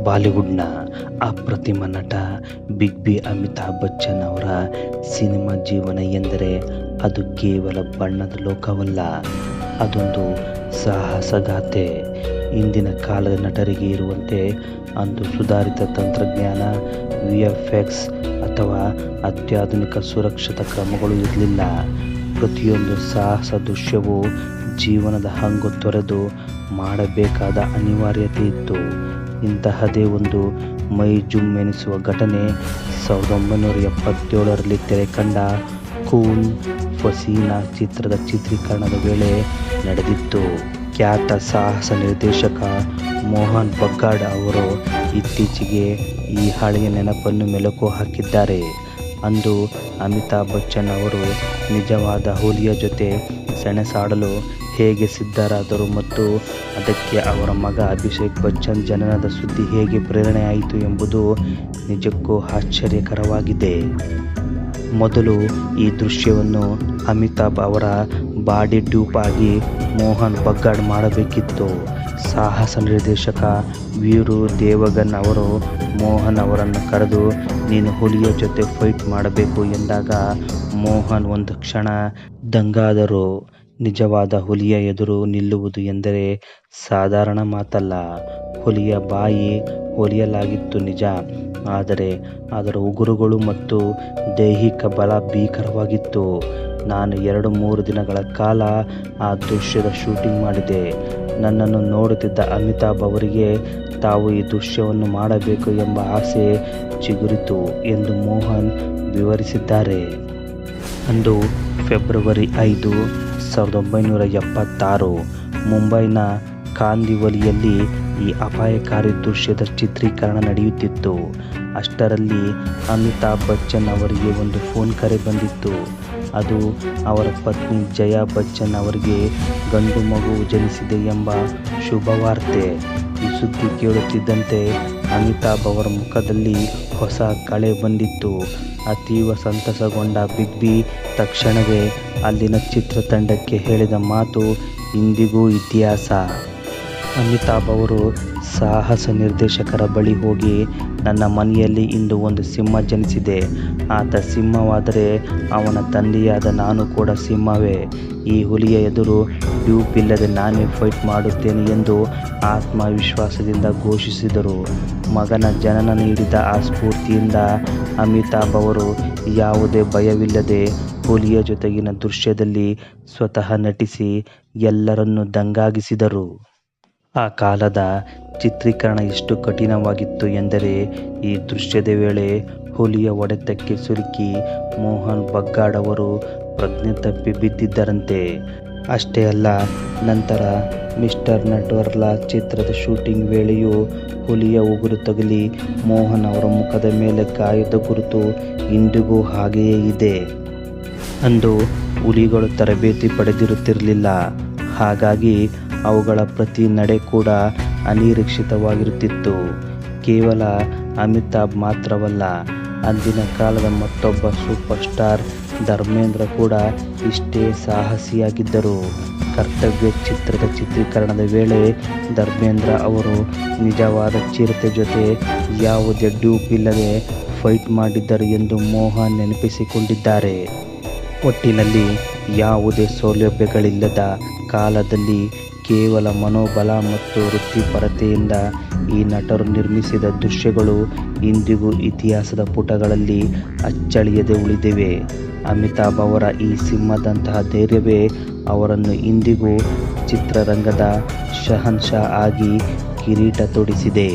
ಬಾಲಿವುಡ್‌ನ ಅಪ್ರತಿಮ ನಟ ಬಿಗ್ ಬಿ ಅಮಿತಾಬ್ ಬಚ್ಚನ್ ಅವರ ಸಿನಿಮಾ ಜೀವನ ಎಂದರೆ ಅದು ಕೇವಲ ಬಣ್ಣದ ಲೋಕವಲ್ಲ, ಅದೊಂದು ಸಾಹಸಗಾಥೆ. ಇಂದಿನ ಕಾಲದ ನಟರಿಗೆ ಇರುವಂತೆ ಅಂದು ಸುಧಾರಿತ ತಂತ್ರಜ್ಞಾನ, ವಿಎಫ್ಎಕ್ಸ್ ಅಥವಾ ಅತ್ಯಾಧುನಿಕ ಸುರಕ್ಷತಾ ಕ್ರಮಗಳು ಇರಲಿಲ್ಲ. ಪ್ರತಿಯೊಂದು ಸಾಹಸ ದೃಶ್ಯವೂ ಜೀವನದ ಹಂಗು ತೊರೆದು ಮಾಡಬೇಕಾದ ಅನಿವಾರ್ಯತೆ ಇತ್ತು. ಇಂತಹದೇ ಒಂದು ಮೈ ಜುಮ್ ಎನಿಸುವ ಘಟನೆ 1977ರಲ್ಲಿ ತೆರೆಕಂಡ ಖೂನ್ ಪಸೀನಾ ಚಿತ್ರದ ಚಿತ್ರೀಕರಣದ ವೇಳೆ ನಡೆದಿತ್ತು. ಖ್ಯಾತ ಸಾಹಸ ನಿರ್ದೇಶಕ ಮೋಹನ್ ಬಗಾಡ್ ಅವರು ಇತ್ತೀಚೆಗೆ ಈ ಹಳೆಯ ನೆನಪನ್ನು ಮೆಲುಕು ಹಾಕಿದ್ದಾರೆ. ಅಂದು ಅಮಿತಾಬ್ ಬಚ್ಚನ್ ಅವರು ನಿಜವಾದ ಹುಲಿಯ ಜೊತೆ ಸೆಣಸಾಡಲು ಹೇಗೆ ಸಿದ್ಧರಾದರು ಮತ್ತು ಅದಕ್ಕೆ ಅವರ ಮಗ ಅಭಿಷೇಕ್ ಬಚ್ಚನ್ ಜನನದ ಸುದ್ದಿ ಹೇಗೆ ಪ್ರೇರಣೆಯಾಯಿತು ಎಂಬುದು ನಿಜಕ್ಕೂ ಆಶ್ಚರ್ಯಕರವಾಗಿದೆ. ಮೊದಲು ಈ ದೃಶ್ಯವನ್ನು ಅಮಿತಾಬ್ ಅವರ ಬಾಡಿ ಡ್ಯೂಪ್ ಆಗಿ ಮೋಹನ್ ಬಗಾಡ್ ಮಾಡಬೇಕಿತ್ತು. ಸಾಹಸ ನಿರ್ದೇಶಕ ವೀರು ದೇವಗನ್ ಅವರು ಮೋಹನ್ ಅವರನ್ನು ಕರೆದು ನೀನು ಹುಲಿಯ ಜೊತೆ ಫೈಟ್ ಮಾಡಬೇಕು ಎಂದಾಗ ಮೋಹನ್ ಒಂದು ಕ್ಷಣ ದಂಗಾದರು. ನಿಜವಾದ ಹುಲಿಯ ಎದುರು ನಿಲ್ಲುವುದು ಎಂದರೆ ಸಾಧಾರಣ ಮಾತಲ್ಲ. ಹುಲಿಯ ಬಾಯಿ ಹೊಲಿಯಲಾಗಿತ್ತು ನಿಜ, ಆದರೆ ಅದರ ಉಗುರುಗಳು ಮತ್ತು ದೈಹಿಕ ಬಲ ಭೀಕರವಾಗಿತ್ತು. ನಾನು 2-3 ದಿನಗಳ ಕಾಲ ಆ ದೃಶ್ಯದ ಶೂಟಿಂಗ್ ಮಾಡಿದೆ. ನನ್ನನ್ನು ನೋಡುತ್ತಿದ್ದ ಅಮಿತಾಬ್ ಅವರಿಗೆ ತಾವು ಈ ದೃಶ್ಯವನ್ನು ಮಾಡಬೇಕು ಎಂಬ ಆಸೆ ಚಿಗುರಿತು ಎಂದು ಮೋಹನ್ ವಿವರಿಸಿದ್ದಾರೆ. ಅಂದು ಫೆಬ್ರವರಿ 5, 1976 ಮುಂಬೈನ ಕಾಂದಿವಲಿಯಲ್ಲಿ ಈ ಅಪಾಯಕಾರಿ ದೃಶ್ಯದ ಚಿತ್ರೀಕರಣ ನಡೆಯುತ್ತಿತ್ತು. ಅಷ್ಟರಲ್ಲಿ ಅಮಿತಾಬ್ ಬಚ್ಚನ್ ಅವರಿಗೆ ಒಂದು ಫೋನ್ ಕರೆ ಬಂದಿತ್ತು. ಅದು ಅವರ ಪತ್ನಿ ಜಯಾ ಬಚ್ಚನ್ ಅವರಿಗೆ ಗಂಡು ಮಗು ಜನಿಸಿದೆ ಎಂಬ ಶುಭವಾರ್ತೆ. ಈ ಸುದ್ದಿ ಕೇಳುತ್ತಿದ್ದಂತೆ ಅಮಿತಾಬ್ ಅವರ ಮುಖದಲ್ಲಿ ಹೊಸ ಕಳೆ ಬಂದಿತ್ತು. ಅತೀವ ಸಂತಸಗೊಂಡ ಬಿಗ್ ಬಿ ತಕ್ಷಣವೇ ಅಲ್ಲಿನ ಚಿತ್ರತಂಡಕ್ಕೆ ಹೇಳಿದ ಮಾತು ಇಂದಿಗೂ ಇತಿಹಾಸ. ಅಮಿತಾಬ್ ಅವರು ಸಾಹಸ ನಿರ್ದೇಶಕರ ಬಳಿ ಹೋಗಿ ನನ್ನ ಮನೆಯಲ್ಲಿ ಇಂದು ಒಂದು ಸಿಂಹ ಜನಿಸಿದೆ. ಆತ ಸಿಂಹವಾದರೆ ಅವನ ತಂದೆಯಾದ ನಾನು ಕೂಡ ಸಿಂಹವೇ. ಈ ಹುಲಿಯ ಎದುರು ಡ್ಯೂಪ್ ಇಲ್ಲದೆ ನಾನೇ ಫೈಟ್ ಮಾಡುತ್ತೇನೆ ಎಂದು ಆತ್ಮವಿಶ್ವಾಸದಿಂದ ಘೋಷಿಸಿದರು. ಮಗನ ಜನನ ನೀಡಿದ ಆ ಸ್ಫೂರ್ತಿಯಿಂದ ಅಮಿತಾಬ್ ಅವರು ಯಾವುದೇ ಭಯವಿಲ್ಲದೆ ಹುಲಿಯ ಜೊತೆಗಿನ ದೃಶ್ಯದಲ್ಲಿ ಸ್ವತಃ ನಟಿಸಿ ಎಲ್ಲರನ್ನೂ ದಂಗಾಗಿಸಿದರು. ಆ ಕಾಲದ ಚಿತ್ರೀಕರಣ ಎಷ್ಟು ಕಠಿಣವಾಗಿತ್ತು ಎಂದರೆ ಈ ದೃಶ್ಯದ ವೇಳೆ ಹುಲಿಯ ಹೊಡೆತಕ್ಕೆ ಸಿಲುಕಿ ಮೋಹನ್ ಬಗಾಡ್ ಅವರು ಪ್ರಜ್ಞೆ ತಪ್ಪಿ ಬಿದ್ದಿದ್ದರಂತೆ. ಅಷ್ಟೇ ಅಲ್ಲ, ನಂತರ ಮಿಸ್ಟರ್ ನಟ್ವರ್ಲಾ ಚಿತ್ರದ ಶೂಟಿಂಗ್ ವೇಳೆಯೂ ಹುಲಿಯ ಉಗುರು ತಗುಲಿ ಮೋಹನ್ ಅವರ ಮುಖದ ಮೇಲೆ ಗಾಯದ ಗುರುತು ಇಂದಿಗೂ ಹಾಗೆಯೇ ಇದೆ. ಅಂದು ಹುಲಿಗಳು ತರಬೇತಿ ಪಡೆದಿರುತ್ತಿರಲಿಲ್ಲ, ಹಾಗಾಗಿ ಅವುಗಳ ಪ್ರತಿ ನಡೆ ಕೂಡ ಅನಿರೀಕ್ಷಿತವಾಗಿರುತ್ತಿತ್ತು. ಕೇವಲ ಅಮಿತಾಬ್ ಮಾತ್ರವಲ್ಲ, ಅಂದಿನ ಕಾಲದ ಮತ್ತೊಬ್ಬ ಸೂಪರ್ ಸ್ಟಾರ್ ಧರ್ಮೇಂದ್ರ ಕೂಡ ಇಷ್ಟೇ ಸಾಹಸಿಯಾಗಿದ್ದರು. ಕರ್ತವ್ಯ ಚಿತ್ರದ ಚಿತ್ರೀಕರಣದ ವೇಳೆ ಧರ್ಮೇಂದ್ರ ಅವರು ನಿಜವಾದ ಚಿರತೆ ಜೊತೆ ಯಾವುದೇ ಡ್ಯೂಪ್ ಇಲ್ಲದೆ ಫೈಟ್ ಮಾಡಿದ್ದರು ಎಂದು ಮೋಹನ್ ನೆನಪಿಸಿಕೊಂಡಿದ್ದಾರೆ. ಒಟ್ಟಿನಲ್ಲಿ ಯಾವುದೇ ಸೌಲಭ್ಯಗಳಿಲ್ಲದ ಕಾಲದಲ್ಲಿ ಕೇವಲ ಮನೋಬಲ ಮತ್ತು ವೃತ್ತಿಪರತೆಯಿಂದ ಈ ನಟರು ನಿರ್ಮಿಸಿದ ದೃಶ್ಯಗಳು ಇಂದಿಗೂ ಇತಿಹಾಸದ ಪುಟಗಳಲ್ಲಿ ಅಚ್ಚಳಿಯದೆ ಉಳಿದಿವೆ. ಅಮಿತಾಬ್ ಅವರ ಈ ಸಿಂಹದಂತಹ ಧೈರ್ಯವೇ ಅವರನ್ನು ಇಂದಿಗೂ ಚಿತ್ರರಂಗದ ಶಹನ್ಶಾ ಆಗಿ ಕಿರೀಟ ತೊಡಿಸಿದೆ.